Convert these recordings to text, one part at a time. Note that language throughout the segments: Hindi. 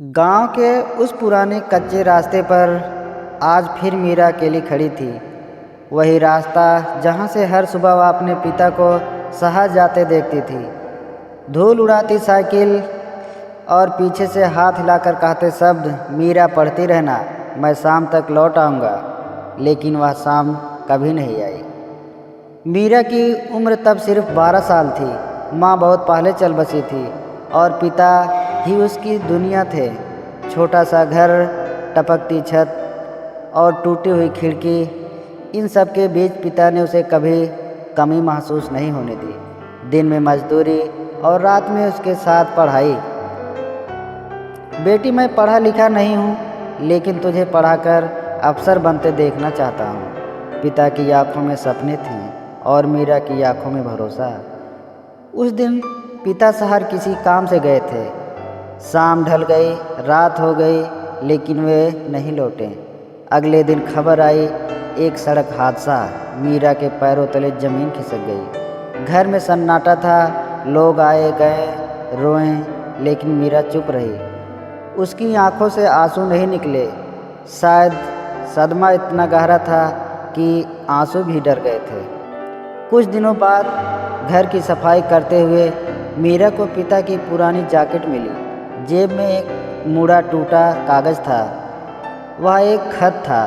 गांव के उस पुराने कच्चे रास्ते पर आज फिर मीरा अकेली खड़ी थी। वही रास्ता जहां से हर सुबह वह अपने पिता को शहर जाते देखती थी। धूल उड़ाती साइकिल और पीछे से हाथ हिलाकर कहते शब्द, मीरा पढ़ती रहना, मैं शाम तक लौट आऊँगा। लेकिन वह शाम कभी नहीं आई। मीरा की उम्र तब सिर्फ 12 साल थी। माँ बहुत पहले चल बसी थी और पिता ही उसकी दुनिया थे। छोटा सा घर, टपकती छत और टूटी हुई खिड़की, इन सब के बीच पिता ने उसे कभी कमी महसूस नहीं होने दी। दिन में मजदूरी और रात में उसके साथ पढ़ाई। बेटी, मैं पढ़ा लिखा नहीं हूँ, लेकिन तुझे पढ़ाकर अफसर बनते देखना चाहता हूँ। पिता की आंखों में सपने थे और मीरा की आंखों में भरोसा। उस दिन पिता शहर किसी काम से गए थे। शाम ढल गई, रात हो गई, लेकिन वे नहीं लौटे। अगले दिन खबर आई, एक सड़क हादसा। मीरा के पैरों तले जमीन खिसक गई। घर में सन्नाटा था। लोग आए गए, रोए, लेकिन मीरा चुप रही। उसकी आंखों से आंसू नहीं निकले। शायद सदमा इतना गहरा था कि आंसू भी डर गए थे। कुछ दिनों बाद घर की सफाई करते हुए मीरा को पिता की पुरानी जैकेट मिली। जेब में एक मुड़ा टूटा कागज़ था। वह एक खत था,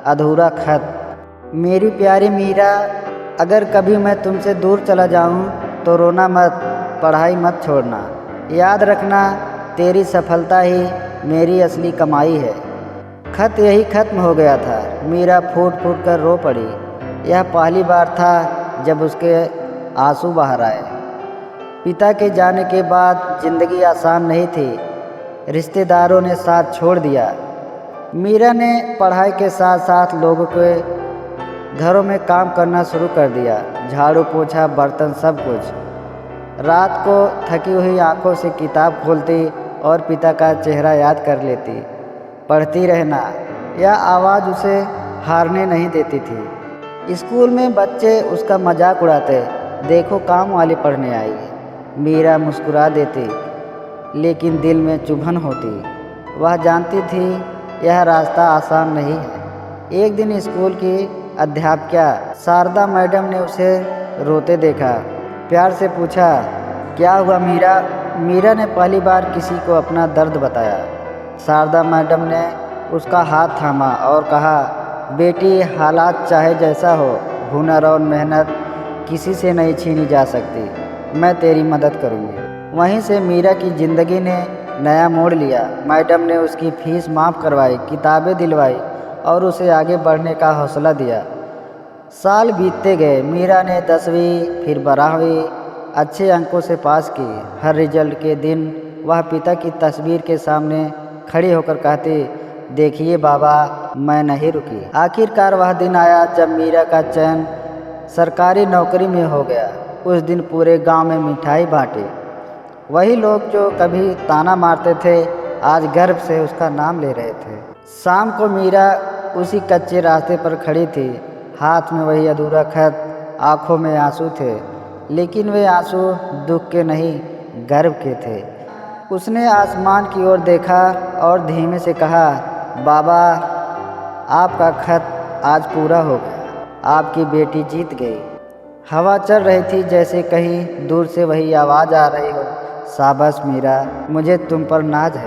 अधूरा खत। मेरी प्यारी मीरा, अगर कभी मैं तुमसे दूर चला जाऊं तो रोना मत, पढ़ाई मत छोड़ना। याद रखना, तेरी सफलता ही मेरी असली कमाई है। खत यही खत्म हो गया था। मीरा फूट फूट कर रो पड़ी। यह पहली बार था जब उसके आंसू बाहर आए। पिता के जाने के बाद जिंदगी आसान नहीं थी। रिश्तेदारों ने साथ छोड़ दिया। मीरा ने पढ़ाई के साथ साथ लोगों के घरों में काम करना शुरू कर दिया। झाड़ू पोछा, बर्तन, सब कुछ। रात को थकी हुई आंखों से किताब खोलती और पिता का चेहरा याद कर लेती। पढ़ती रहना, यह आवाज़ उसे हारने नहीं देती थी। स्कूल में बच्चे उसका मजाक उड़ाते, देखो काम वाली पढ़ने आई है। मीरा मुस्कुरा देती, लेकिन दिल में चुभन होती। वह जानती थी यह रास्ता आसान नहीं है। एक दिन स्कूल की अध्यापिका शारदा मैडम ने उसे रोते देखा। प्यार से पूछा, क्या हुआ मीरा? मीरा ने पहली बार किसी को अपना दर्द बताया। शारदा मैडम ने उसका हाथ थामा और कहा, बेटी, हालात चाहे जैसा हो, हुनर और मेहनत किसी से नहीं छीनी जा सकती। मैं तेरी मदद करूँगी। वहीं से मीरा की ज़िंदगी ने नया मोड़ लिया। मैडम ने उसकी फ़ीस माफ़ करवाई, किताबें दिलवाई और उसे आगे बढ़ने का हौसला दिया। साल बीतते गए। मीरा ने 10वीं फिर 12वीं अच्छे अंकों से पास की। हर रिजल्ट के दिन वह पिता की तस्वीर के सामने खड़ी होकर कहती, देखिए बाबा, मैं नहीं रुकी। आखिरकार वह दिन आया जब मीरा का चयन सरकारी नौकरी में हो गया। उस दिन पूरे गांव में मिठाई बांटी। वही लोग जो कभी ताना मारते थे, आज गर्व से उसका नाम ले रहे थे। शाम को मीरा उसी कच्चे रास्ते पर खड़ी थी। हाथ में वही अधूरा खत, आंखों में आंसू थे, लेकिन वे आंसू दुख के नहीं, गर्व के थे। उसने आसमान की ओर देखा और धीमे से कहा, बाबा, आपका खत आज पूरा हो गया। आपकी बेटी जीत गई। हवा चल रही थी जैसे कहीं दूर से वही आवाज़ आ रही हो, शाबाश मीरा, मुझे तुम पर नाज है।